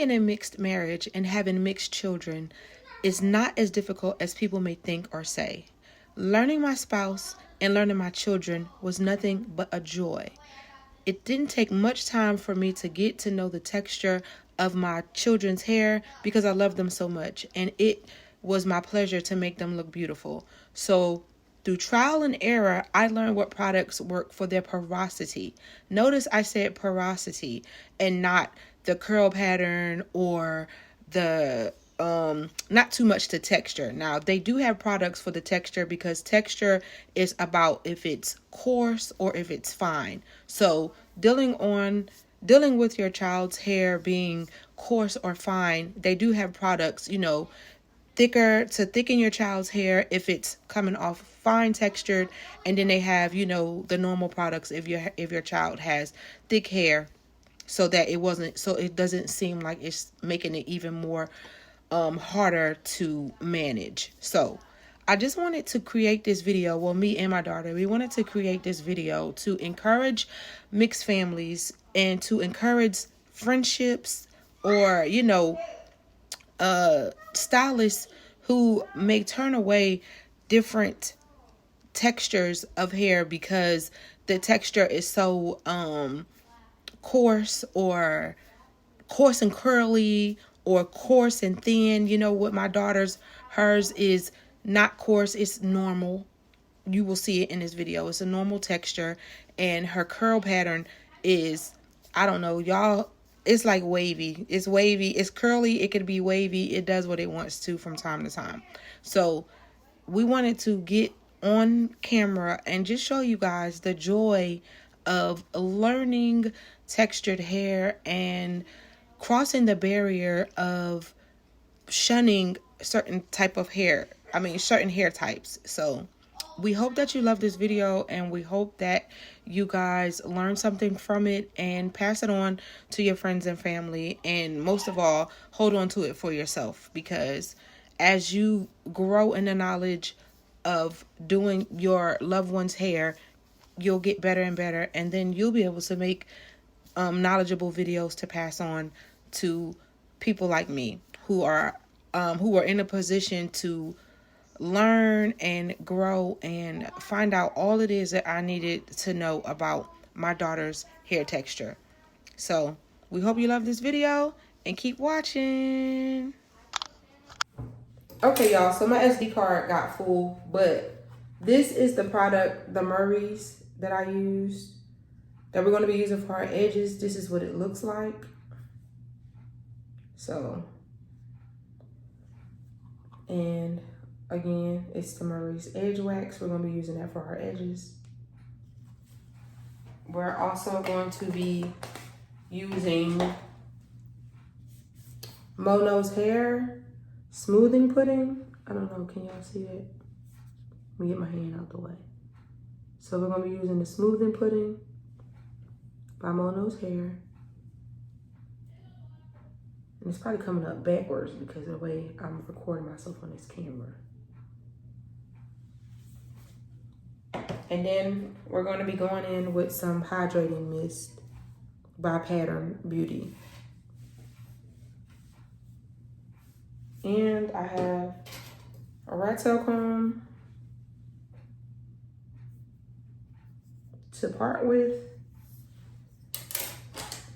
in a mixed marriage and having mixed children is not as difficult as people may think or say. Learning my spouse and learning my children was nothing but a joy. It didn't take much time for me to get to know the texture of my children's hair because I love them so much, and it was my pleasure to make them look beautiful. So through trial and error, I learned what products work for their porosity. Notice I said porosity and not the curl pattern or the not too much to texture. Now, they do have products for the texture because texture is about if it's coarse or if it's fine. So dealing with your child's hair being coarse or fine, they do have products, thicker to thicken your child's hair if it's coming off fine textured, and then they have, the normal products if your child has thick hair, so it doesn't seem like it's making it even more harder to manage. So I just wanted to create this video. Well, me and my daughter, we wanted to create this video to encourage mixed families and to encourage friendships or, stylists who may turn away different textures of hair because the texture is so coarse and curly or coarse and thin. What my hers is not coarse, it's normal. You will see it in this video. It's a normal texture, and her curl pattern is, I don't know, y'all, it's like wavy. It's wavy, it's curly, it could be wavy. It does what it wants to from time to time. So we wanted to get on camera and just show you guys the joy of learning textured hair and crossing the barrier of shunning certain hair types. So we hope that you love this video, and we hope that you guys learn something from it and pass it on to your friends and family. And most of all, hold on to it for yourself, because as you grow in the knowledge of doing your loved one's hair, you'll get better and better, and then you'll be able to make knowledgeable videos to pass on to people like me who are in a position to learn and grow and find out all it is that I needed to know about my daughter's hair texture. So we hope you love this video and keep watching. Okay, y'all, so my SD card got full, but this is the product, the Murray's, that I used, that we're going to be using for our edges. This is what it looks like. So, and again, it's the Murray's Edge Wax. We're going to be using that for our edges. We're also going to be using Mono's Hair Smoothing Pudding. I don't know, can y'all see that? Let me get my hand out the way. So we're going to be using the Smoothing Pudding by Mono's Hair. And it's probably coming up backwards because of the way I'm recording myself on this camera. And then we're going to be going in with some hydrating mist by Pattern Beauty. And I have a rat tail comb to part with,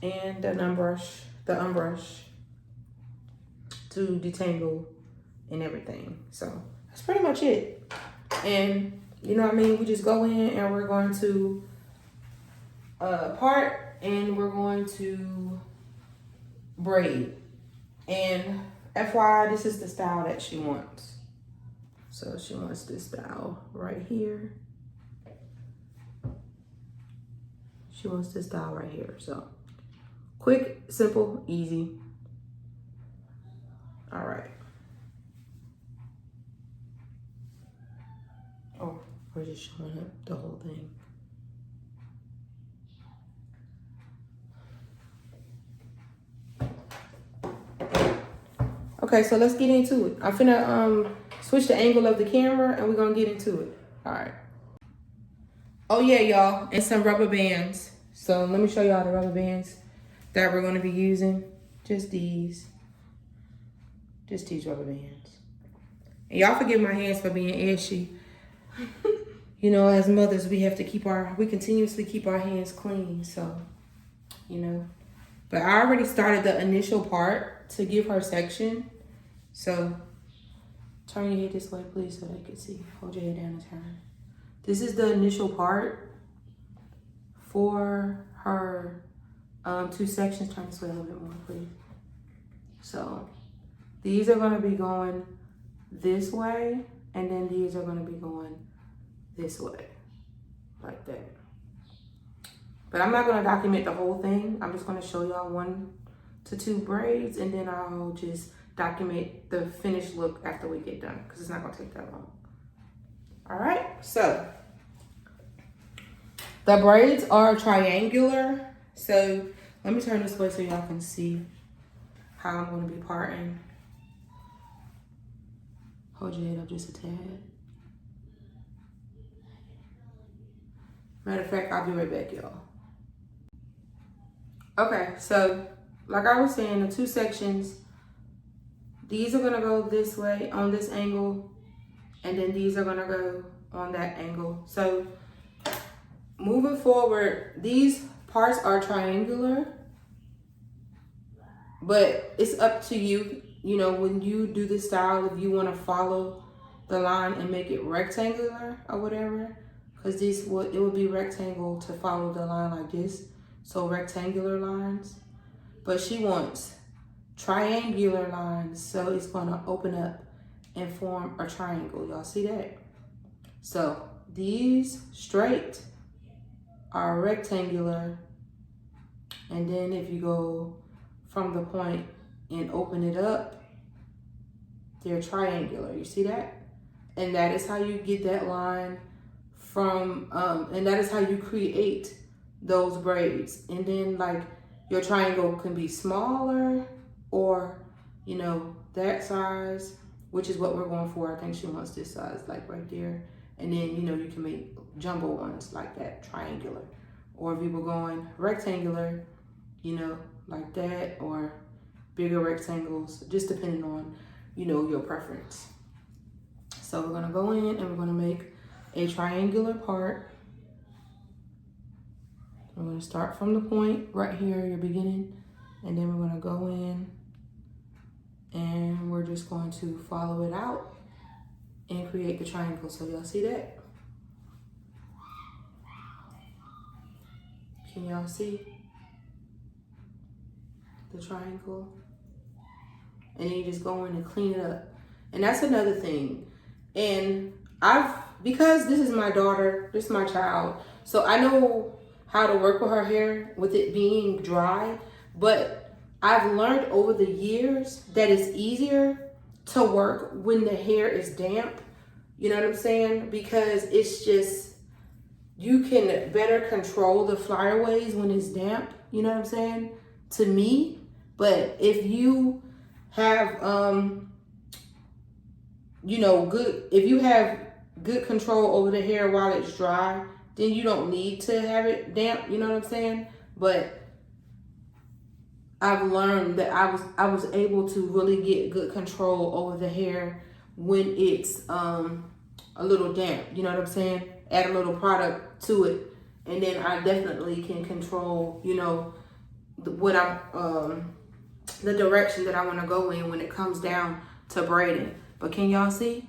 and an unbrush, the unbrush to detangle and everything. So that's pretty much it. And you know what I mean? We just go in and we're going to part, and we're going to braid. And FYI, this is the style that she wants. So she wants this style right here. She wants this style right here. So quick, simple, easy. All right. Oh, we're just showing up the whole thing. Okay, so let's get into it. I'm finna switch the angle of the camera and we're gonna get into it. All right. Oh yeah, y'all, and some rubber bands. So let me show y'all the rubber bands that we're gonna be using. Just these rubber bands. And y'all forgive my hands for being ashy. You know, as mothers, we have to we continuously keep our hands clean. So, you know, but I already started the initial part to give her section. So turn your head this way, please, so they can see. Hold your head down and turn. This is the initial part for her 2 sections. Turn this way a little bit more, please. So these are going to be going this way, and then these are going to be going this way, like that. But I'm not going to document the whole thing. I'm just going to show y'all 1 to 2 braids, and then I'll just document the finished look after we get done, because it's not going to take that long. All right, so the braids are triangular. So let me turn this way so y'all can see how I'm going to be parting. Hold your head up just a tad. Matter of fact, I'll be right back, y'all. Okay, so like I was saying, the 2 sections, these are gonna go this way on this angle, and then these are gonna go on that angle. So moving forward, these parts are triangular, but it's up to you. You know, when you do this style, if you want to follow the line and make it rectangular or whatever, because it would be rectangle to follow the line like this. So rectangular lines, but she wants triangular lines. So it's going to open up and form a triangle. Y'all see that? So these straight are rectangular. And then if you go from the point and open it up, they're triangular. You see that? And that is how you get that line from, and that is how you create those braids. And then like your triangle can be smaller or, you know, that size, which is what we're going for. I think she wants this size, like right there. And then, you know, you can make jumbo ones like that, triangular. Or if you were going rectangular, you know, like that, or bigger rectangles, just depending on, you know, your preference. So we're gonna go in and we're gonna make a triangular part. We're gonna start from the point right here, your beginning, and then we're gonna go in and we're just going to follow it out and create the triangle. So y'all see that? Can y'all see the triangle? And then you just go in and clean it up. And that's another thing. And because this is my daughter, this is my child, so I know how to work with her hair with it being dry, but I've learned over the years that it's easier to work when the hair is damp. You know what I'm saying? Because it's just, you can better control the flyaways when it's damp. You know what I'm saying? To me. But if you have, you know, if you have good control over the hair while it's dry, then you don't need to have it damp. You know what I'm saying? But I've learned that I was able to really get good control over the hair when it's a little damp. You know what I'm saying? Add a little product to it, and then I definitely can control, you know, what I'm the direction that I want to go in when it comes down to braiding. But can y'all see?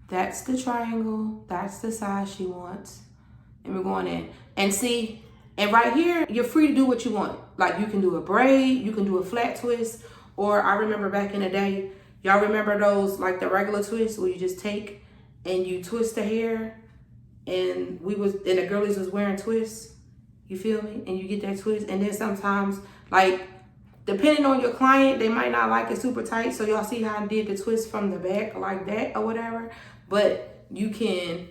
That's the triangle. That's the size she wants. And we're going in. And see, and right here, you're free to do what you want. Like you can do a braid, you can do a flat twist, or I remember back in the day, y'all remember those, like the regular twists where you just take and you twist the hair, and the girlies was wearing twists. You feel me? And you get that twist, and then sometimes, like, depending on your client, they might not like it super tight. So y'all see how I did the twist from the back like that or whatever. But you can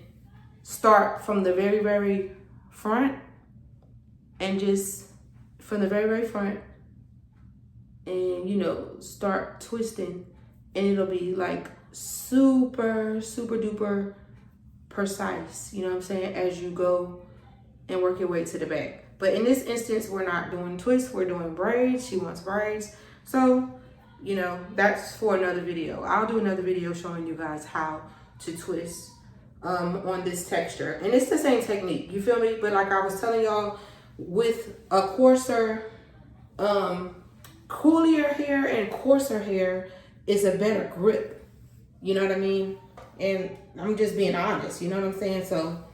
start from the very, very front and just from the very, very front and, you know, start twisting, and it'll be like super, super duper precise, you know what I'm saying, as you go and work your way to the back. But in this instance, we're not doing twists, we're doing braids. She wants braids. So, you know, that's for another video. I'll do another video showing you guys how to twist on this texture. And it's the same technique, you feel me? But like I was telling y'all, with a coarser, coolier hair and coarser hair is a better grip. You know what I mean? And I'm just being honest, you know what I'm saying? So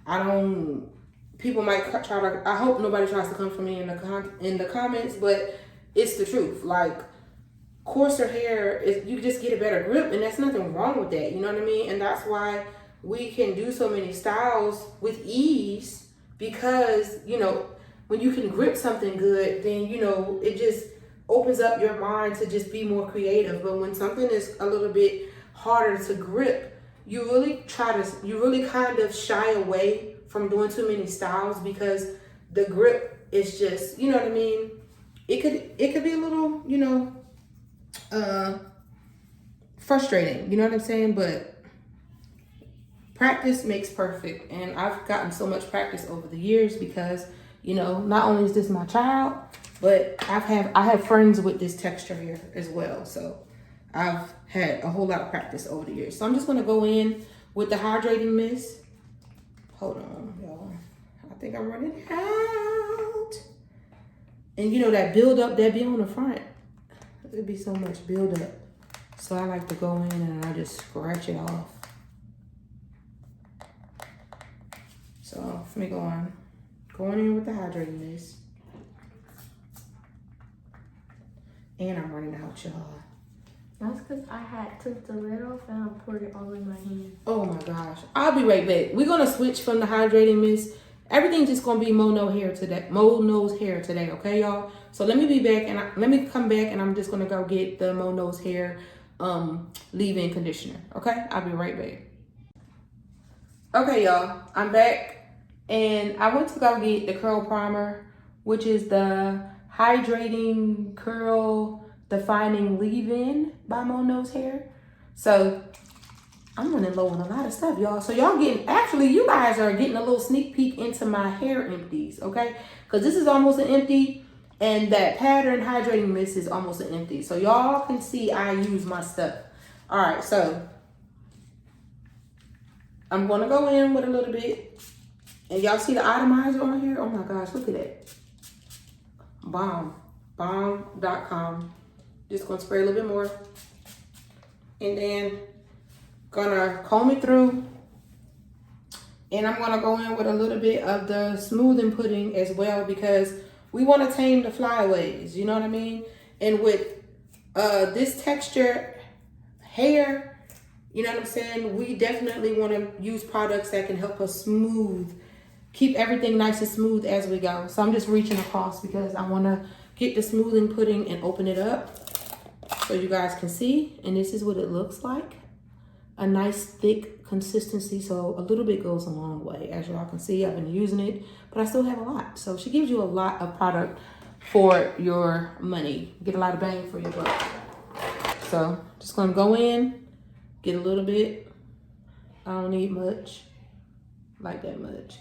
I don't, people might try to, I hope nobody tries to come for me in the comments, but it's the truth. Like, coarser hair is, you just get a better grip, and there's nothing wrong with that, you know what I mean? And that's why we can do so many styles with ease, because, you know, when you can grip something good, then, you know, it just opens up your mind to just be more creative. But when something is a little bit harder to grip, you really kind of shy away from doing too many styles, because the grip is just, you know what I mean? It could be a little, you know, frustrating, you know what I'm saying? But practice makes perfect, and I've gotten so much practice over the years, because, you know, not only is this my child, but I have friends with this texture here as well. So I've had a whole lot of practice over the years. So I'm just gonna go in with the hydrating mist. Hold on, y'all. I think I'm running out. And you know that build up that be on the front, there'd be so much build up. So I like to go in and I just scratch it off. So let me go on. Going in with the hydrating mist. And I'm running out, y'all. That's because I had took the lid off and I poured it all in my hand. Oh my gosh. I'll be right back. We're going to switch from the hydrating mist. Everything's just going to be mono hair today, okay, y'all? So let me be back, and let me come back, and I'm just going to go get the Mo Nose hair leave-in conditioner, okay? I'll be right back. Okay, y'all. I'm back, and I went to go get the curl primer, which is the Hydrating Curl Defining Leave-In by Mo Nose Hair. So I'm running low on a lot of stuff, y'all. So y'all actually, you guys are getting a little sneak peek into my hair empties, okay? Because this is almost an empty, and that pattern hydrating mist is almost an empty. So y'all can see I use my stuff. All right, so I'm gonna go in with a little bit, and y'all see the atomizer on here? Oh my gosh, look at that. Bomb.com. Just gonna spray a little bit more, and then gonna comb it through, and I'm gonna go in with a little bit of the smoothing pudding as well, because we want to tame the flyaways, you know what I mean? And with this texture hair, you know what I'm saying, we definitely want to use products that can help us keep everything nice and smooth as we go. So I'm just reaching across because I want to get the smoothing pudding and open it up so you guys can see. And this is what it looks like. A nice thick consistency, so a little bit goes a long way. As y'all can see, I've been using it, but I still have a lot. So she gives you a lot of product for your money. Get a lot of bang for your buck. So just gonna go in, get a little bit. I don't need much, like that much.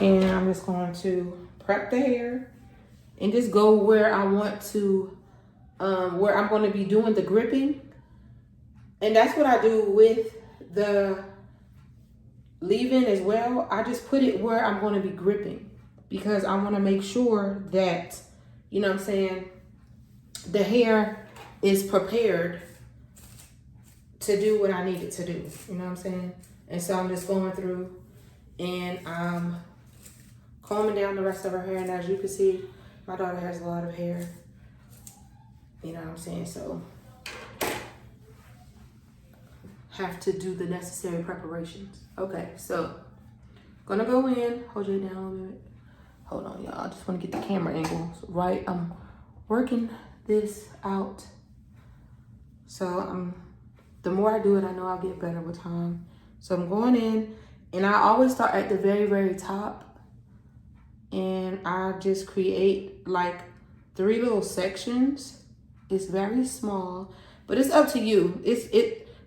And I'm just going to prep the hair and just go where I want to, where I'm gonna be doing the gripping. And that's what I do with the leave-in as well. I just put it where I'm going to be gripping, because I want to make sure that, you know what I'm saying, the hair is prepared to do what I need it to do. You know what I'm saying? And so I'm just going through and I'm combing down the rest of her hair. And as you can see, my daughter has a lot of hair. You know what I'm saying? So have to do the necessary preparations. Okay, so gonna go in, hold you down a little bit. Hold on, y'all. I just want to get the camera angle right. I'm working this out. So the more I do it, I know I'll get better with time. So I'm going in, and I always start at the very, very top, and I just create like 3 little sections. It's very small, but it's up to you.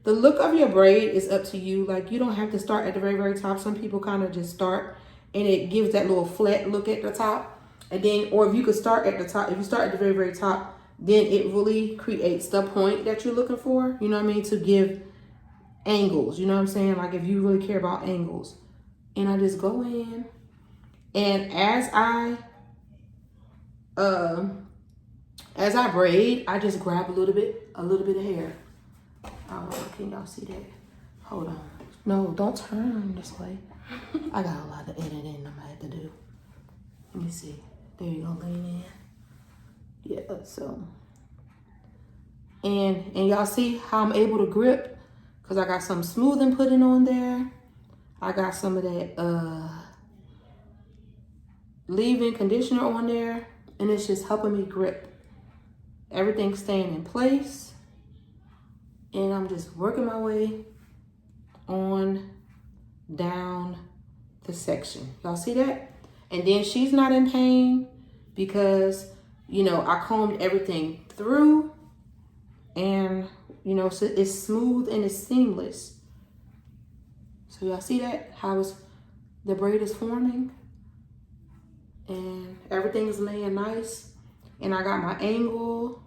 The look of your braid is up to you. Like, you don't have to start at the very, very top. Some people kind of just start and it gives that little flat look at the top. And then, or if you could start at the top, if you start at the very, very top, then it really creates the point that you're looking for, you know what I mean, to give angles, you know what I'm saying? Like if you really care about angles. And I just go in, and as I braid, I just grab a little bit of hair. Can y'all see that? Hold on. No, don't turn this way. I got a lot of editing I'm gonna have to do. Let me see. There you go, lean in. Yeah, so. And y'all see how I'm able to grip? Because I got some smoothing putting on there. I got some of that leave-in conditioner on there. And it's just helping me grip. Everything's staying in place. And I'm just working my way on down the section. Y'all see that? And then she's not in pain because, you know, I combed everything through, and, you know, so it's smooth and it's seamless. So y'all see that? How the braid is forming, and everything's laying nice. And I got my angle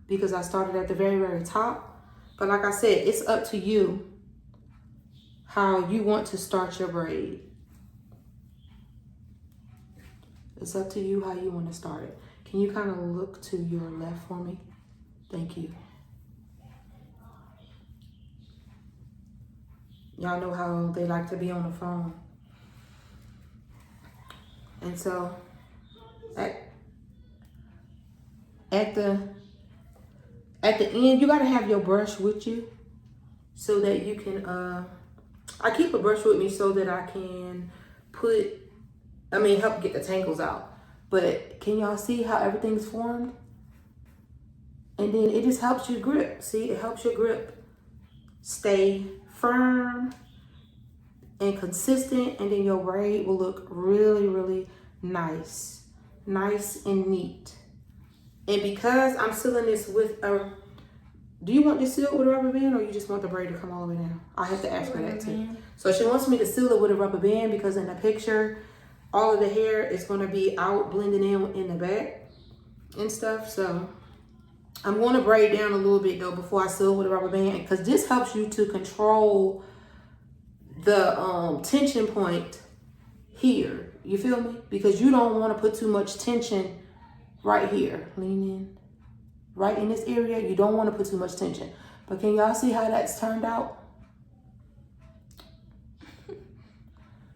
because I started at the very, very top. But like I said, it's up to you how you want to start your braid. It's up to you how you want to start it. Can you kind of look to your left for me? Thank you. Y'all know how they like to be on the phone. And so at the end, you gotta have your brush with you so that you can, I keep a brush with me so that I can help get the tangles out. But can y'all see how everything's formed? And then it just helps you grip. See, it helps your grip stay firm and consistent, and then your braid will look really, really nice. Nice and neat. And because I'm sealing this with do you want this sealed with a rubber band, or you just want the braid to come all the way down? I have to ask her that too. So she wants me to seal it with a rubber band because in the picture, all of the hair is going to be out blending in the back and stuff. So I'm going to braid down a little bit though before I seal with a rubber band, because this helps you to control the tension point here. You feel me? Because you don't want to put too much tension right here. Lean in. Right in this area, you don't want to put too much tension. But can y'all see how that's turned out?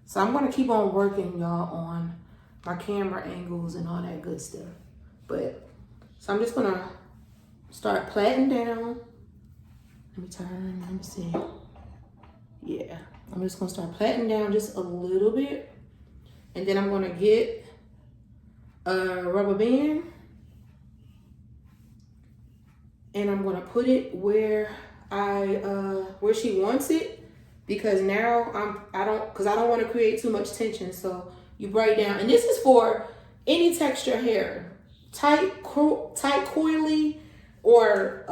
So I'm going to keep on working, y'all, on my camera angles and all that good stuff. But, so I'm just going to start plaiting down. Let me turn, let me see. Yeah, I'm just going to start plaiting down just a little bit. And then I'm going to get a rubber band. And I'm going to put it where where she wants it. Because now I don't want to create too much tension. So you braid down, and this is for any texture hair, tight coily, or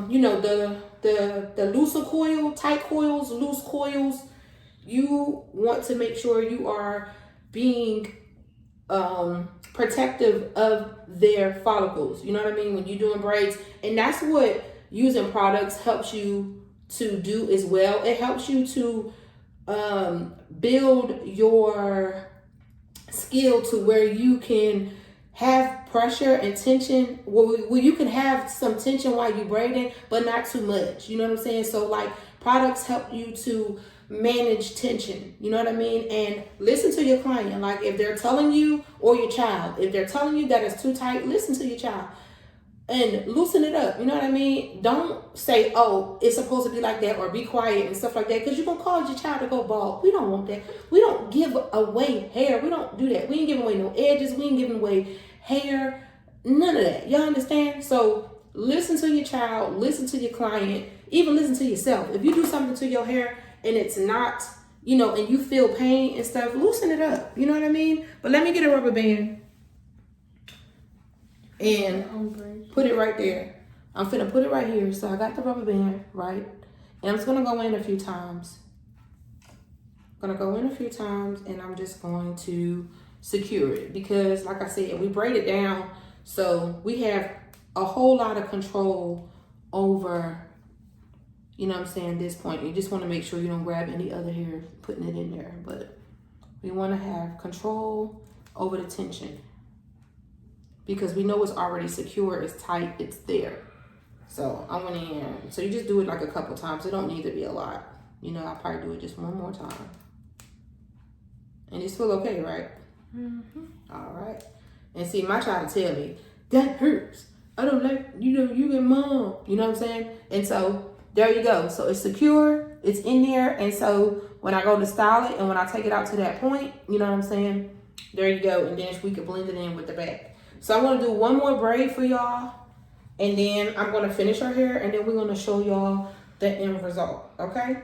you know, the looser coil, tight coils, loose coils. You want to make sure you are being protective of their follicles. You know what I mean? When you're doing braids, and that's what using products helps you to do as well. It helps you to build your skill to where you can have pressure and tension, where you can have some tension while you're braiding, but not too much. You know what I'm saying? So like products help you to manage tension. You know what I mean? And listen to your client. Like if they're telling you, or your child, if they're telling you that it's too tight, listen to your child and loosen it up. You know what I mean? Don't say, oh, it's supposed to be like that, or be quiet and stuff like that, because you're going to cause your child to go bald. We don't want that. We don't give away hair. We don't do that. We ain't giving away no edges. We ain't giving away hair. None of that. Y'all understand? So listen to your child, listen to your client, even listen to yourself. If you do something to your hair and it's not, you know, and you feel pain and stuff, loosen it up. You know what I mean? But let me get a rubber band and put it right there. I'm finna put it right here. So I got the rubber band, right? And I'm just gonna go in a few times. And I'm just going to secure it, because like I said, we braid it down so we have a whole lot of control over, you know what I'm saying, this point. You just want to make sure you don't grab any other hair putting it in there, but we want to have control over the tension because we know it's already secure, it's tight, it's there. So I went in, so you just do it like a couple times. It don't need to be a lot. You know, I'll probably do it just one more time. And it's still okay, right? Mm-hmm. All right. And see, my child tell me, that hurts. I don't like, you know, you and mom. You know what I'm saying? And so there you go. So it's secure, it's in there. And so when I go to style it and when I take it out to that point, you know what I'm saying? There you go. And then we can blend it in with the back. So I'm going to do one more braid for y'all. And then I'm going to finish her hair. And then we're going to show y'all the end result. Okay?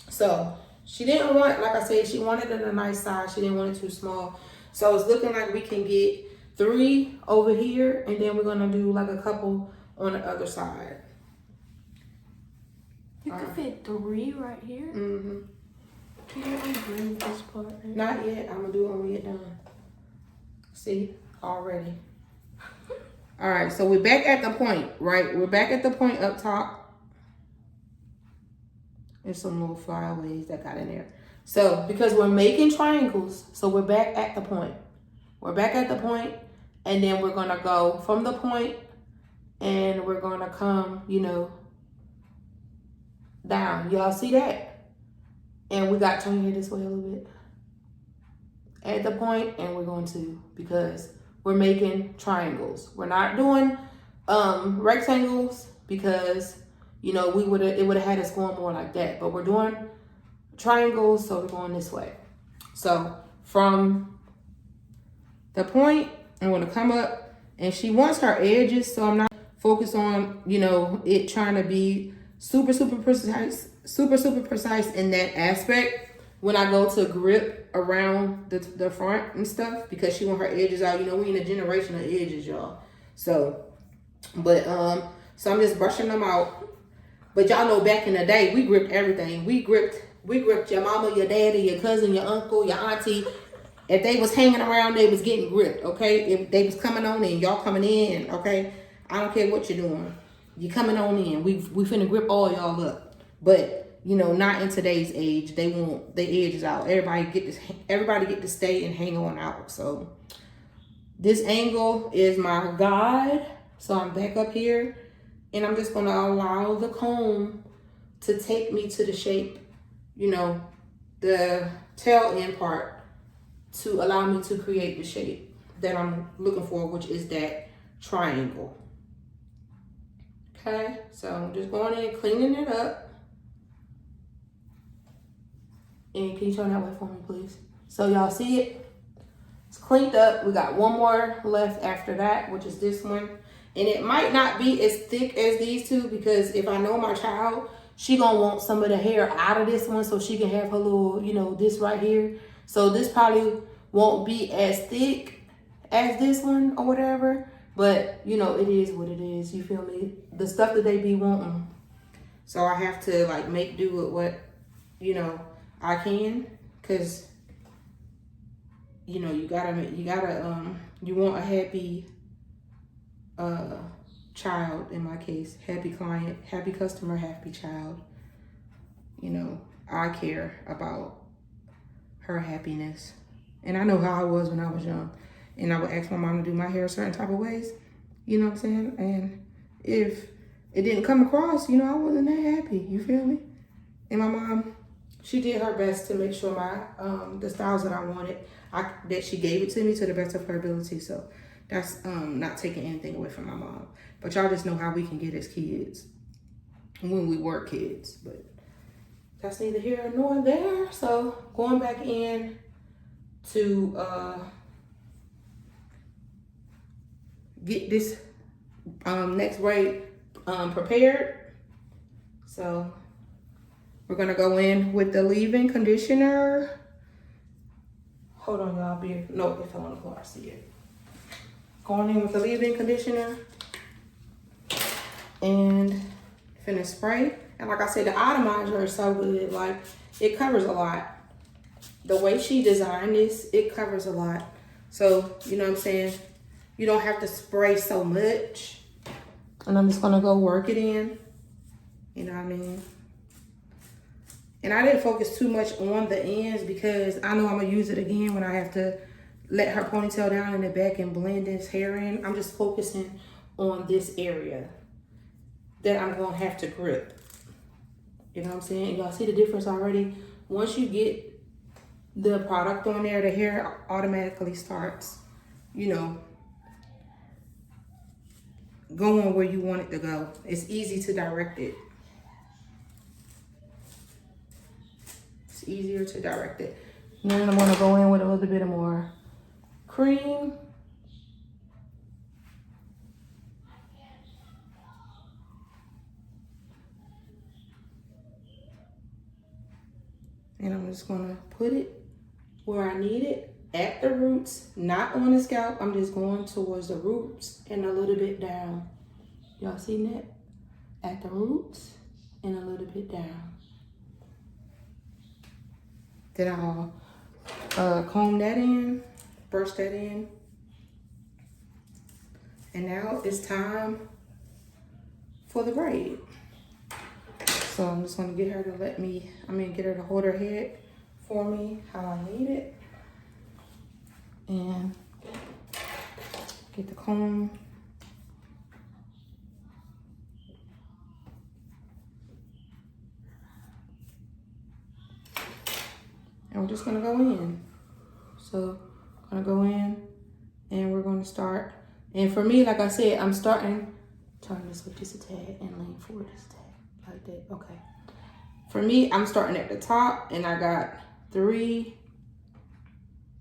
So she didn't want, like I said, she wanted it a nice size. She didn't want it too small. So it's looking like we can get 3 over here. And then we're going to do like a couple on the other side. You could fit 3 right here. Mm-hmm. Can you unbraid this part? Right? Not yet. I'm going to do it when we get done. See? Already. All right. So we're back at the point, right? We're back at the point up top. There's some little flyaways that got in there. So because we're making triangles, so we're back at the point. We're back at the point, and then we're going to go from the point, and we're going to come, you know, down. Y'all see that? And we got to turn it this way a little bit. At the point, and we're going to, because we're making triangles. We're not doing rectangles because, you know, it would have had us going more like that. But we're doing triangles, so we're going this way. So from the point, I'm going to come up, and she wants her edges, so I'm not focused on, you know, it trying to be super precise in that aspect when I go to grip around the front and stuff, because she want her edges out. You know, we in a generation of edges, y'all. So, but so I'm just brushing them out. But y'all know back in the day, we gripped everything. We gripped your mama, your daddy, your cousin, your uncle, your auntie. If they was hanging around, they was getting gripped, okay? If they was coming on in, y'all coming in, okay? I don't care what you're doing. You coming on in. We finna grip all y'all up. But, you know, not in today's age. They want their edges out. Everybody get to stay and hang on out. So this angle is my guide. So I'm back up here. And I'm just gonna allow the comb to take me to the shape, you know, the tail end part, to allow me to create the shape that I'm looking for, which is that triangle. Okay, so I'm just going in, cleaning it up. And can you turn that way for me, please? So y'all see it? It's cleaned up. We got one more left after that, which is this one. And it might not be as thick as these two, because if I know my child, she gonna want some of the hair out of this one so she can have her little, you know, this right here. So this probably won't be as thick as this one or whatever. But, you know, it is what it is. You feel me? The stuff that they be wanting. So I have to, like, make do with what, you know, I can. Because, you know, you want a happy child, in my case. Happy client, happy customer, happy child. You know, I care about her happiness. And I know how I was when I was young. And I would ask my mom to do my hair a certain type of ways. You know what I'm saying? And if it didn't come across, you know, I wasn't that happy. You feel me? And my mom, she did her best to make sure my the styles that I wanted, that she gave it to me to the best of her ability. So that's not taking anything away from my mom. But y'all just know how we can get as kids when we were kids. But that's neither here nor there. So going back in to get this next braid prepared. So we're gonna go in with the leave-in conditioner. Hold on, y'all. No, it fell on the floor. I see it. Going in with the leave-in conditioner and finish spray. And like I said, the atomizer is so good. Like, it covers a lot. the way she designed this, it covers a lot. So, you know what I'm saying? You don't have to spray so much. And I'm just gonna go work it in. You know what I mean? And I didn't focus too much on the ends because I know I'm gonna use it again when I have to let her ponytail down in the back and blend this hair in. I'm just focusing on this area that I'm gonna have to grip. You know what I'm saying? Y'all see the difference already? Once you get the product on there, the hair automatically starts, you know, going where you want it to go. It's easy to direct it. It's easier to direct it. And then I'm gonna go in with a little bit of more cream. And I'm just gonna put it where I need it, at the roots, not on the scalp. I'm just going towards the roots and a little bit down. Y'all seen that? At the roots and a little bit down. Then I'll comb that in, brush that in. And now it's time for the braid. So I'm just gonna get her to get her to hold her head for me how I need it. And get the comb. And we're just gonna go in. So I'm gonna go in and we're gonna start. And for me, like I said, I'm starting, turn this up just a tad and lean forward just a tad. Like that, okay. For me, I'm starting at the top and I got 3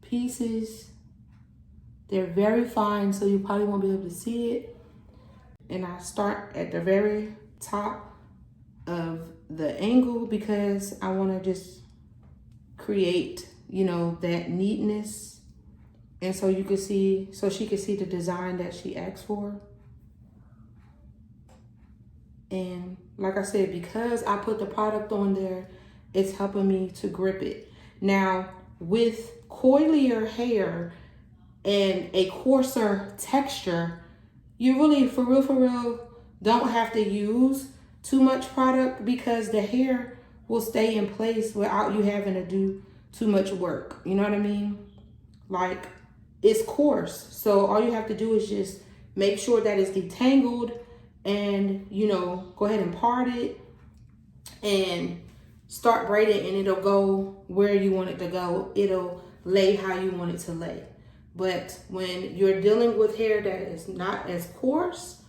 pieces. They're very fine, so you probably won't be able to see it. And I start at the very top of the angle because I wanna just create, you know, that neatness. And so you can see, so she can see the design that she asked for. And like I said, because I put the product on there, it's helping me to grip it. Now, with coilier hair and a coarser texture, you really, for real, don't have to use too much product because the hair will stay in place without you having to do too much work. You know what I mean? Like, it's coarse. So all you have to do is just make sure that it's detangled and, you know, go ahead and part it and start braiding, and it'll go where you want it to go. It'll lay how you want it to lay. But when you're dealing with hair that is not as coarse,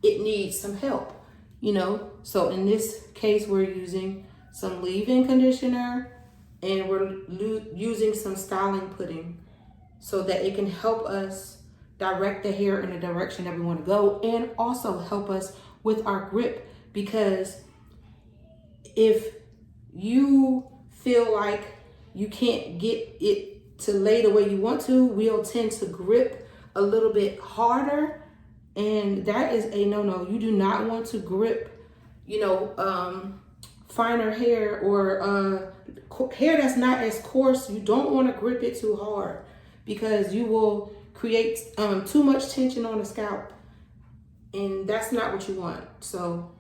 it needs some help, you know? So in this case, we're using some leave-in conditioner and we're using some styling pudding so that it can help us direct the hair in the direction that we want to go, and also help us with our grip. Because if you feel like you can't get it to lay the way you want to, we'll tend to grip a little bit harder, and that is a no-no. You do not want to grip, you know, finer hair or hair that's not as coarse. You don't want to grip it too hard because you will create too much tension on the scalp, and that's not what you want. So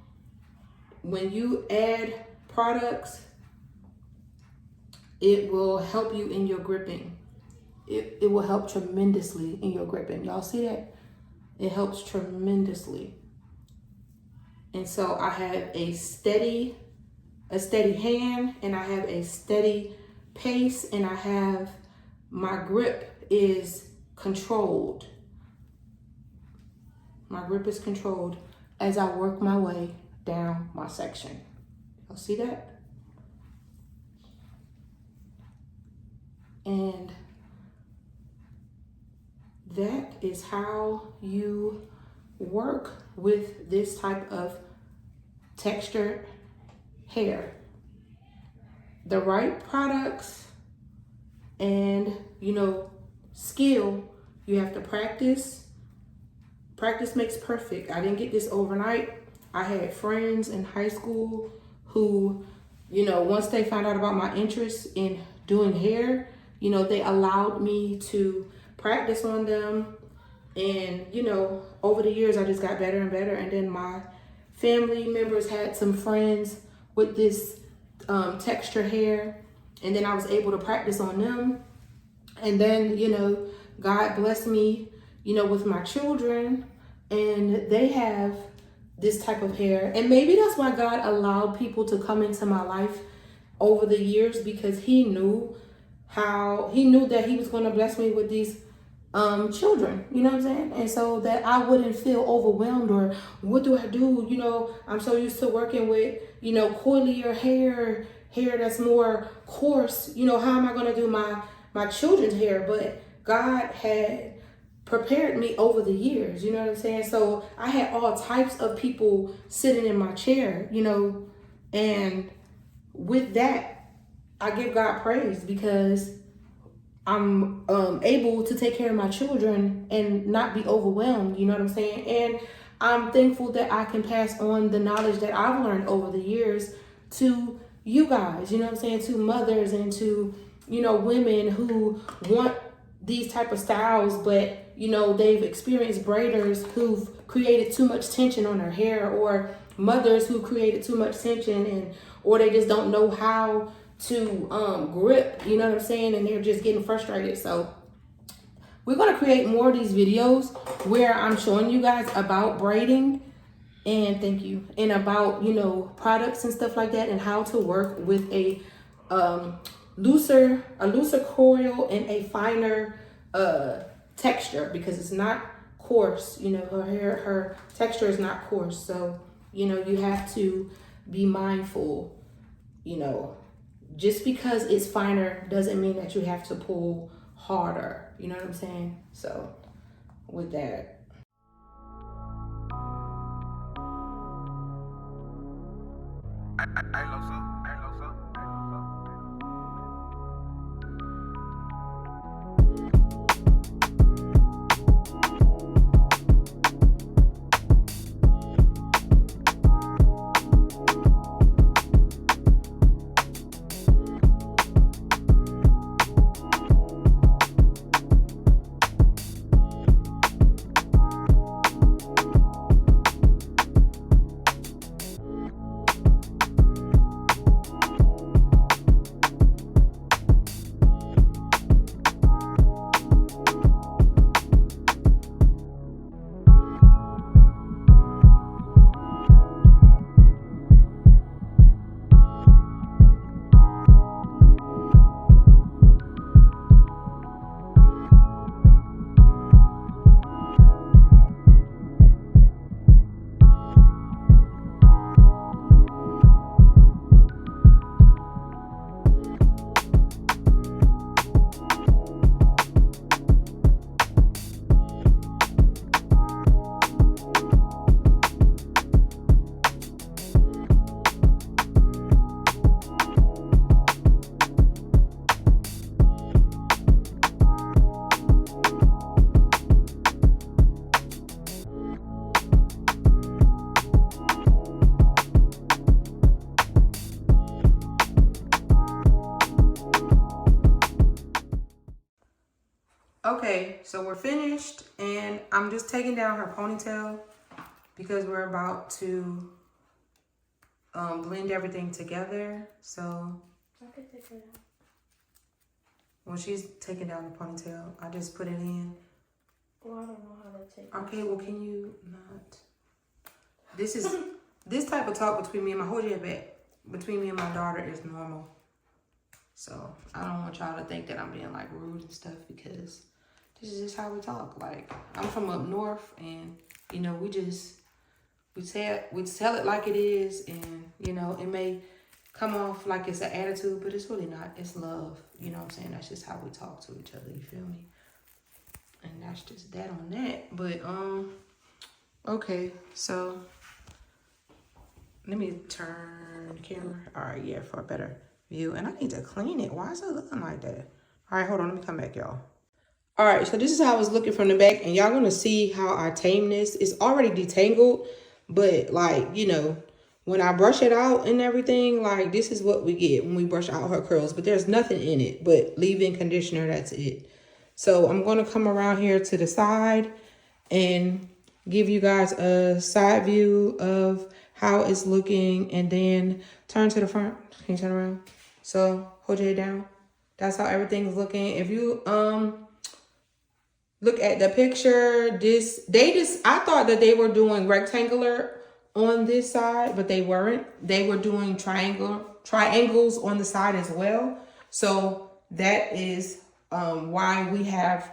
when you add products, it will help you in your gripping. It will help tremendously in your gripping. Y'all see that? It helps tremendously. And so I have a steady hand, and I have a steady pace, and I have my grip is controlled. My grip is controlled as I work my way down my section. Y'all see that? And that is how you work with this type of textured hair. The right products and, you know, skill. You have to practice. Practice makes perfect. I didn't get this overnight. I had friends in high school who, you know, once they found out about my interest in doing hair, you know, they allowed me to practice on them. And, you know, over the years, I just got better and better. And then my family members had some friends with this texture hair. And then I was able to practice on them. And then, you know, God blessed me, you know, with my children. And they have this type of hair. And maybe that's why God allowed people to come into my life over the years, because he knew that he was going to bless me with these children, you know what I'm saying? And so that I wouldn't feel overwhelmed, or what do I do? You know, I'm so used to working with, you know, coilier hair that's more coarse. You know, how am I going to do my children's hair? But God had prepared me over the years, you know what I'm saying? So I had all types of people sitting in my chair, you know, and with that, I give God praise, because I'm able to take care of my children and not be overwhelmed, you know what I'm saying? And I'm thankful that I can pass on the knowledge that I've learned over the years to you guys, you know what I'm saying? To mothers and to, you know, women who want these type of styles, but, you know, they've experienced braiders who've created too much tension on their hair, or mothers who created too much tension, and or they just don't know how to grip, you know what I'm saying, and they're just getting frustrated. So we're going to create more of these videos where I'm showing you guys about braiding, and thank you, and about, you know, products and stuff like that, and how to work with a looser coil and a finer texture, because it's not coarse, you know, her texture is not coarse. So, you know, you have to be mindful, you know, just because it's finer doesn't mean that you have to pull harder, you know what I'm saying? So with that, okay, so we're finished, and I'm just taking down her ponytail because we're about to blend everything together. So I can take it out. when she's taking down the ponytail, I just put it in. Well, I don't know how to take it. Okay, well, can you not? This is this type of talk between me and hold your head back. Between me and my daughter is normal. So I don't want y'all to think that I'm being like rude and stuff, because this is just how we talk. Like, I'm from up north, and you know, we tell it like it is, and you know, it may come off like it's an attitude, but it's really not. It's love. You know what I'm saying? That's just how we talk to each other, you feel me? And that's just that on that. But okay, so let me turn the camera. All right, yeah, for a better view. And I need to clean it. Why is it looking like that? All right, hold on, let me come back, y'all. All right, so this is how I was looking from the back, and y'all gonna see how I tame this. It's already detangled, but like, you know, when I brush it out and everything, like this is what we get when we brush out her curls. But there's nothing in it but leave-in conditioner. That's it. So I'm going to come around here to the side and give you guys a side view of how it's looking, and then turn to the front. Can you turn around? So hold your head down. That's how everything's looking. If you look at the picture, I thought that they were doing rectangular on this side, but they weren't. They were doing triangles on the side as well. So that is why we have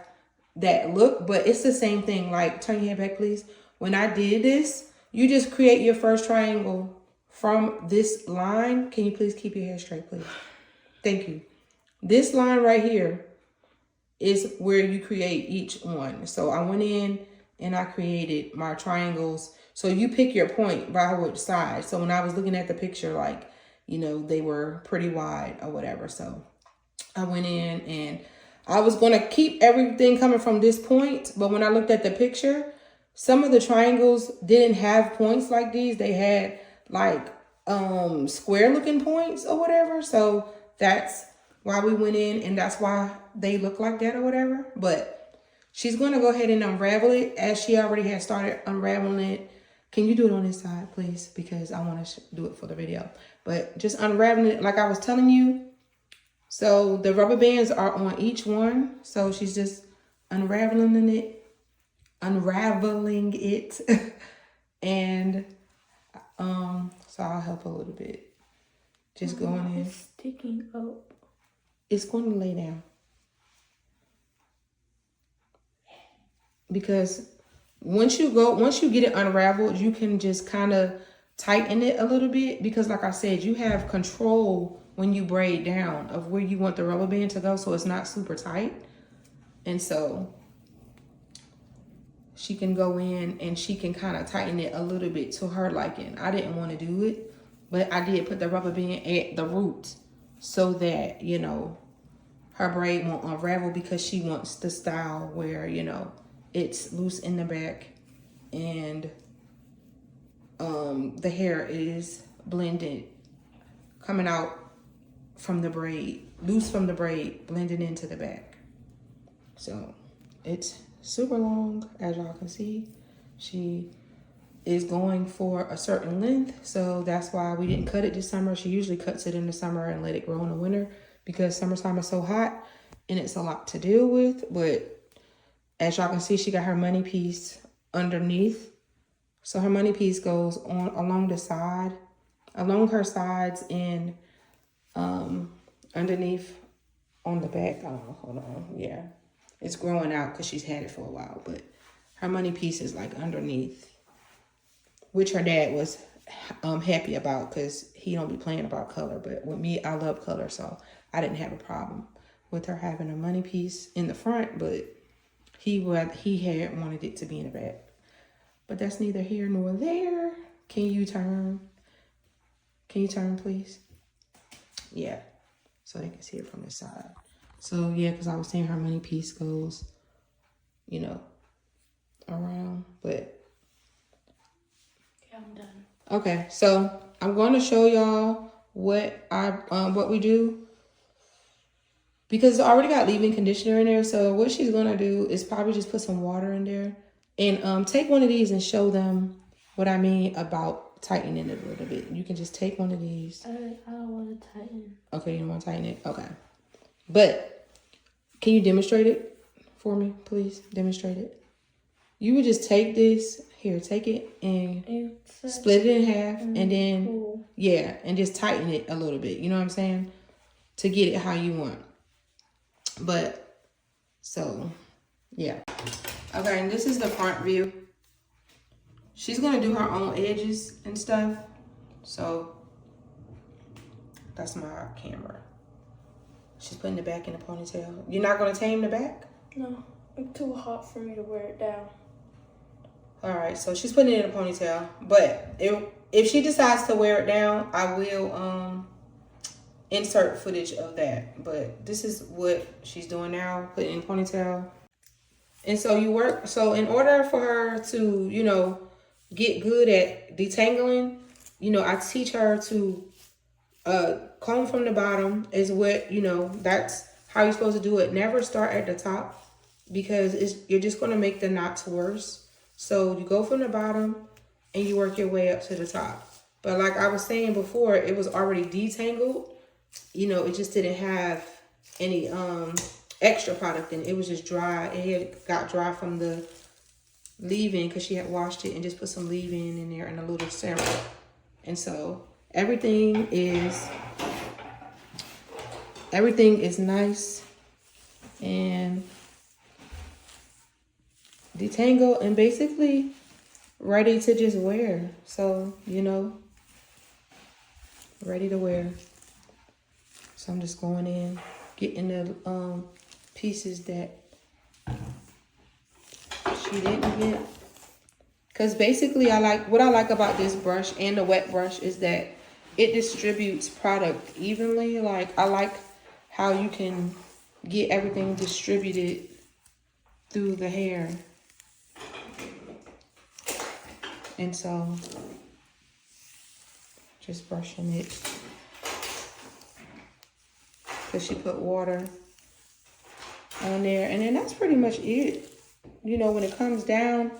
that look, but it's the same thing. Like, turn your head back, please. When I did this, you just create your first triangle from this line. Can you please keep your hair straight, please? Thank you. This line right here is where you create each one. So I went in and I created my triangles. So you pick your point by which side. So when I was looking at the picture, like, you know, they were pretty wide or whatever. So I went in and I was going to keep everything coming from this point. But when I looked at the picture, some of the triangles didn't have points like these. They had like square looking points or whatever. So that's why we went in, and that's why they look like that or whatever. But she's going to go ahead and unravel it as she already has started unraveling it. Can you do it on this side, please? Because I want to do it for the video. But just unraveling it like I was telling you. So the rubber bands are on each one. So she's just unraveling it. And so I'll help a little bit. Just going in. It's sticking up. It's going to lay down. Because once you get it unraveled, you can just kind of tighten it a little bit. Because like I said, you have control when you braid down of where you want the rubber band to go, so it's not super tight. And so she can go in and she can kind of tighten it a little bit to her liking. I didn't want to do it, but I did put the rubber band at the root so that, you know, her braid won't unravel, because she wants the style where, you know, it's loose in the back and the hair is blended, coming out from the braid, loose from the braid, blending into the back. So it's super long, as y'all can see. She is going for a certain length, so that's why we didn't cut it this summer. She usually cuts it in the summer and let it grow in the winter, because summertime is so hot and it's a lot to deal with. But as y'all can see, she got her money piece underneath. So her money piece goes on along the side, along her sides, and underneath on the back. Oh, hold on. Yeah, it's growing out because she's had it for a while, but her money piece is like underneath, which her dad was happy about, because he don't be playing about color. But with me, I love color, so I didn't have a problem with her having a money piece in the front, but he had wanted it to be in the back. But that's neither here nor there. Can you turn, please? Yeah, so they can see it from the side. So yeah, because I was saying her money piece goes, you know, around, but yeah, I'm done. Okay, so I'm going to show y'all what we do, because it's already got leave-in conditioner in there. So what she's going to do is probably just put some water in there and take one of these and show them what I mean about tightening it a little bit. You can just take one of these. I don't want to tighten. Okay, you don't want to tighten it? Okay. But can you demonstrate it for me, please? Demonstrate it. You would just take this, here, take it and split it in half, and then, yeah, and just tighten it a little bit. You know what I'm saying? To get it how you want. But, so, yeah. Okay, and this is the front view. She's going to do her own edges and stuff. So, that's my camera. She's putting the back in a ponytail. You're not going to tame the back? No, it's too hot for me to wear it down. All right, so she's putting it in a ponytail. But if she decides to wear it down, I will insert footage of that. But this is what she's doing now, putting it in a ponytail. And so in order for her to, you know, get good at detangling, I teach her to comb from the bottom is what, that's how you're supposed to do it. Never start at the top because you're just going to make the knots worse. So you go from the bottom and you work your way up to the top. But like I was saying before, it was already detangled. It just didn't have any extra product in it. It was just dry. It had got dry from the leave-in because she had washed it and just put some leave-in in there and a little serum. And so everything is nice and detangled and basically ready to just wear. So, ready to wear. So I'm just going in, getting the pieces that she didn't get. Because basically what I like about this brush and the wet brush is that it distributes product evenly. Like I like how you can get everything distributed through the hair. And so just brushing it. Because she put water on there. And then that's pretty much it. When it comes down,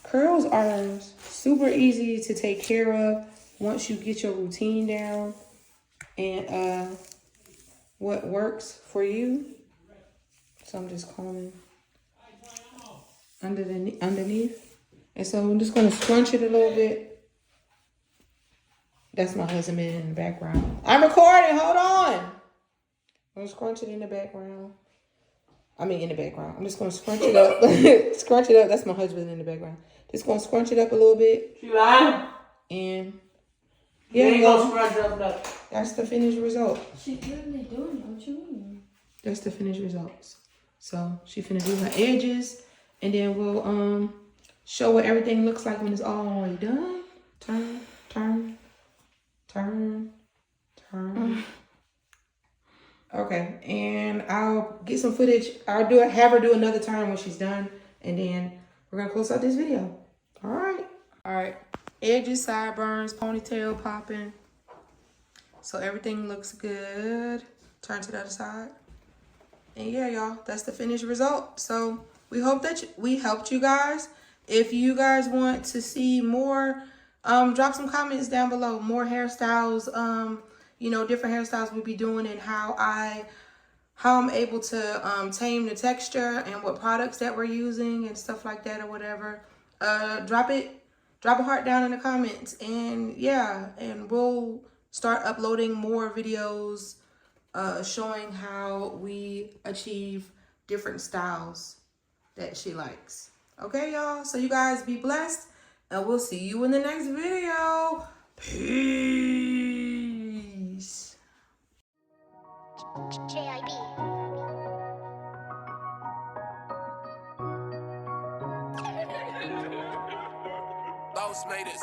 curls are super easy to take care of once you get your routine down and what works for you. So I'm just combing underneath. And so I'm just going to scrunch it a little bit. That's my husband in the background. I'm recording. Hold on. I'm going to scrunch it in the background. I'm just going to scrunch it up. Scrunch it up. That's my husband in the background. Just going to scrunch it up a little bit. You lying? And yeah, that's the finished result. She literally doing it. What you mean? That's the finished results. So she finna do her edges, and then we'll show what everything looks like when it's all the way done. Turn, turn, turn, turn. Okay, and I'll get some footage. Have her do another turn when she's done, and then we're gonna close out this video. All right. Edges, sideburns, ponytail popping. So everything looks good. Turn to the other side. And yeah, y'all, that's the finished result. So we hope that we helped you guys. If you guys want to see more, drop some comments down below. More hairstyles, different hairstyles we'll be doing and how I'm able to tame the texture and what products that we're using and stuff like that or whatever. Drop a heart down in the comments, and yeah, and we'll start uploading more videos showing how we achieve different styles that she likes. Okay, y'all? So you guys be blessed, and we'll see you in the next video. Peace. JIB. Boss made it,